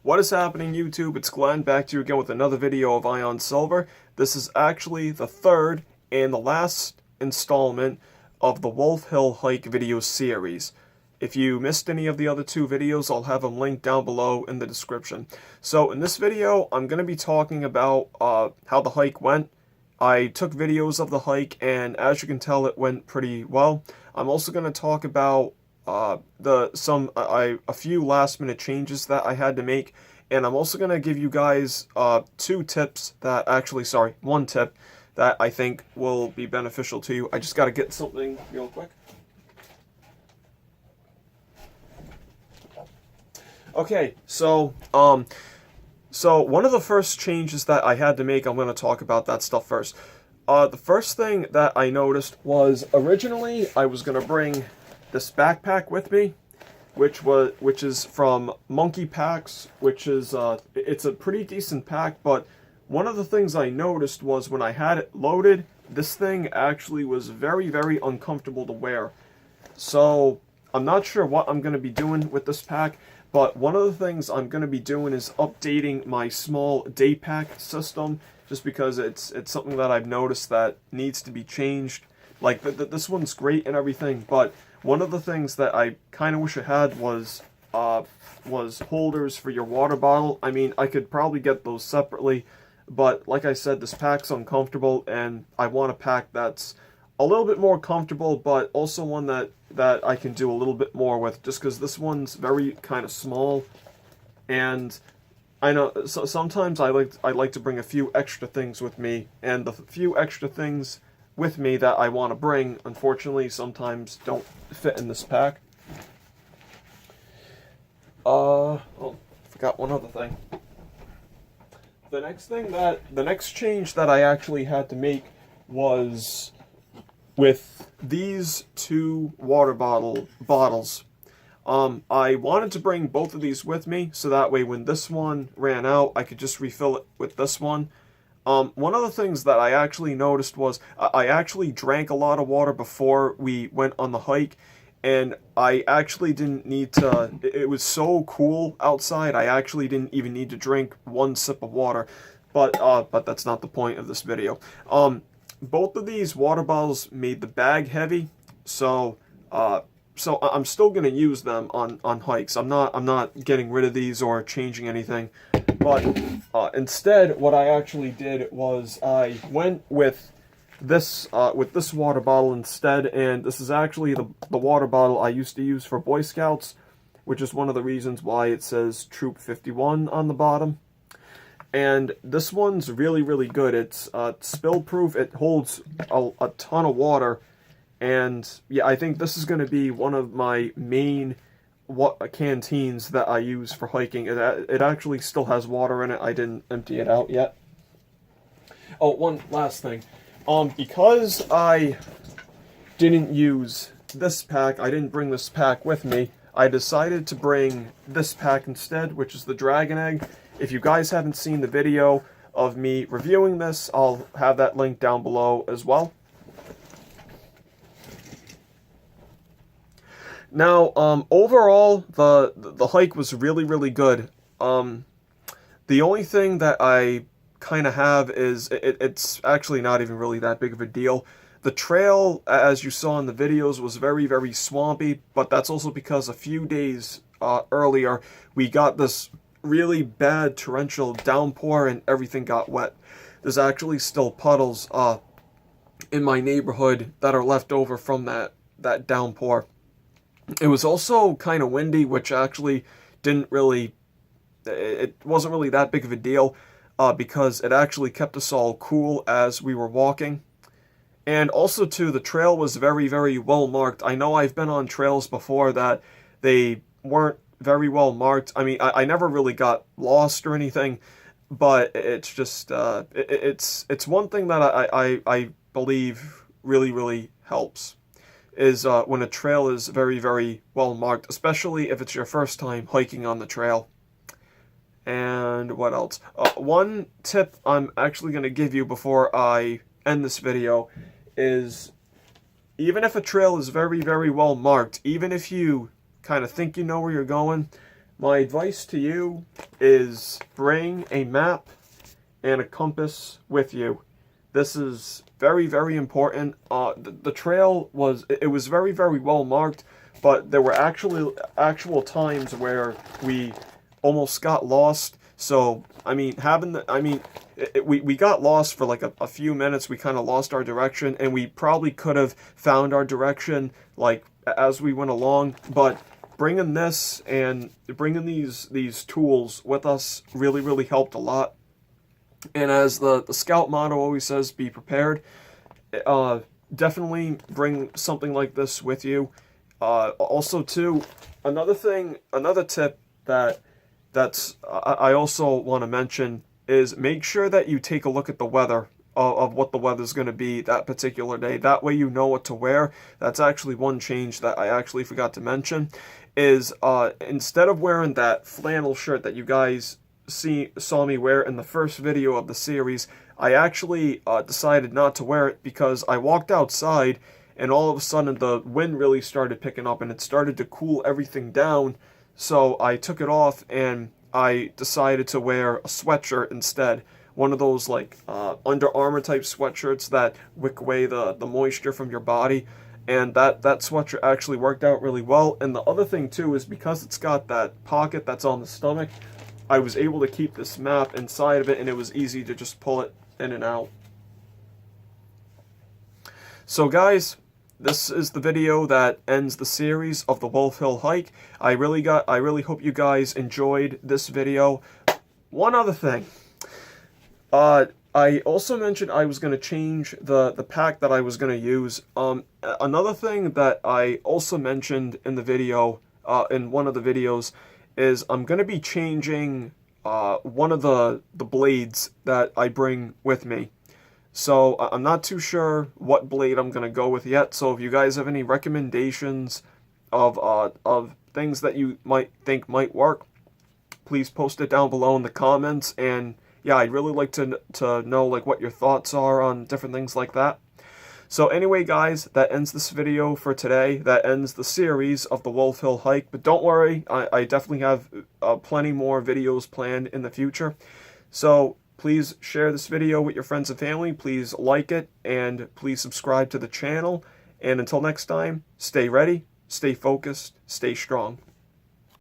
What is happening, YouTube? It's Glenn back to you again with another video of Ion Silver. This is actually the third and the last installment of the Wolf Hill Hike video series. If you missed any of the other two videos, I'll have them linked down below in the description. So in this video, I'm going to be talking about how the hike went. I took videos of the hike, and as you can tell, it went pretty well. I'm also going to talk about a few last minute changes that I had to make, and I'm also going to give you guys one tip that I think will be beneficial to you. I just got to get something real quick. Okay, so one of the first changes that I had to make, I'm going to talk about that stuff first. The first thing that I noticed was originally I was going to bring this backpack with me, which is from Monkey Packs, which is it's a pretty decent pack, but one of the things I noticed was when I had it loaded, this thing actually was very, very uncomfortable to wear. So I'm not sure what I'm going to be doing with this pack, but one of the things I'm going to be doing is updating my small day pack system, just because it's something that I've noticed that needs to be changed. Like, this one's great and everything, but one of the things that I kind of wish I had was holders for your water bottle. I mean, I could probably get those separately, but like I said, this pack's uncomfortable, and I want a pack that's a little bit more comfortable, but also one that I can do a little bit more with, just because this one's very kind of small, and I know sometimes I like to bring a few extra things with me, and the few extra things with me that I want to bring, unfortunately, sometimes don't fit in this pack. Oh, forgot one other thing. The next change that I actually had to make was with these two water bottles. I wanted to bring both of these with me, so that way when this one ran out, I could just refill it with this one. One of the things that I actually noticed was I actually drank a lot of water before we went on the hike, and I actually didn't need to. It was so cool outside, I actually didn't even need to drink one sip of water. But that's not the point of this video. Both of these water bottles made the bag heavy, so I'm still gonna use them on hikes. I'm not getting rid of these or changing anything. But instead, what I actually did was I went with this water bottle instead, and this is actually the water bottle I used to use for Boy Scouts, which is one of the reasons why it says Troop 51 on the bottom. And this one's really, really good. It's spill proof. It holds a ton of water, and yeah, I think this is going to be one of my main canteens that I use for hiking. It actually still has water in it. I didn't empty it out yet. Oh, one last thing. Because I didn't use this pack, I didn't bring this pack with me, I decided to bring this pack instead, which is the Dragon Egg. If you guys haven't seen the video of me reviewing this, I'll have that link down below as well. Now, overall, the hike was really, really good. The only thing that I kind of have is, it's actually not even really that big of a deal. The trail, as you saw in the videos, was very, very swampy, but that's also because a few days earlier, we got this really bad torrential downpour and everything got wet. There's actually still puddles in my neighborhood that are left over from that downpour. It was also kind of windy, which actually it wasn't really that big of a deal, because it actually kept us all cool as we were walking. And also, too, the trail was very, very well marked. I know I've been on trails before that they weren't very well marked. I mean, I never really got lost or anything, but it's just, it's one thing that I believe really, really helps, is when a trail is very, very well marked, especially if it's your first time hiking on the trail. And what else? One tip I'm actually going to give you before I end this video is, even if a trail is very, very well marked, even if you kind of think you know where you're going, my advice to you is bring a map and a compass with you. This is very, very important. The trail was very, very well marked, but there were actual times where we almost got lost. So I mean, we got lost for like a few minutes. We kind of lost our direction, and we probably could have found our direction like as we went along. But bringing this and bringing these tools with us really, really helped a lot. And as the scout motto always says, be prepared. Definitely bring something like this with you. Also, too, another tip that's I also want to mention is make sure that you take a look at the weather of what the weather's going to be that particular day. That way you know what to wear. That's actually one change that I actually forgot to mention is instead of wearing that flannel shirt that you guys saw me wear in the first video of the series, I actually decided not to wear it because I walked outside and all of a sudden the wind really started picking up and it started to cool everything down. So I took it off and I decided to wear a sweatshirt instead. One of those like Under Armour type sweatshirts that wick away the moisture from your body. And that sweatshirt actually worked out really well. And the other thing too is because it's got that pocket that's on the stomach, I was able to keep this map inside of it, and it was easy to just pull it in and out. So guys, this is the video that ends the series of the Wolf Hill hike. I really hope you guys enjoyed this video. One other thing. I also mentioned I was going to change the pack that I was going to use. Another thing that I also mentioned in the video, in one of the videos, is I'm going to be changing one of the blades that I bring with me. So I'm not too sure what blade I'm going to go with yet. So if you guys have any recommendations of things that you might think might work, please post it down below in the comments. And yeah, I'd really like to know like what your thoughts are on different things like that. So anyway, guys, that ends this video for today. That ends the series of the Wolf Hill hike. But don't worry, I definitely have plenty more videos planned in the future. So please share this video with your friends and family. Please like it, and please subscribe to the channel. And until next time, stay ready, stay focused, stay strong.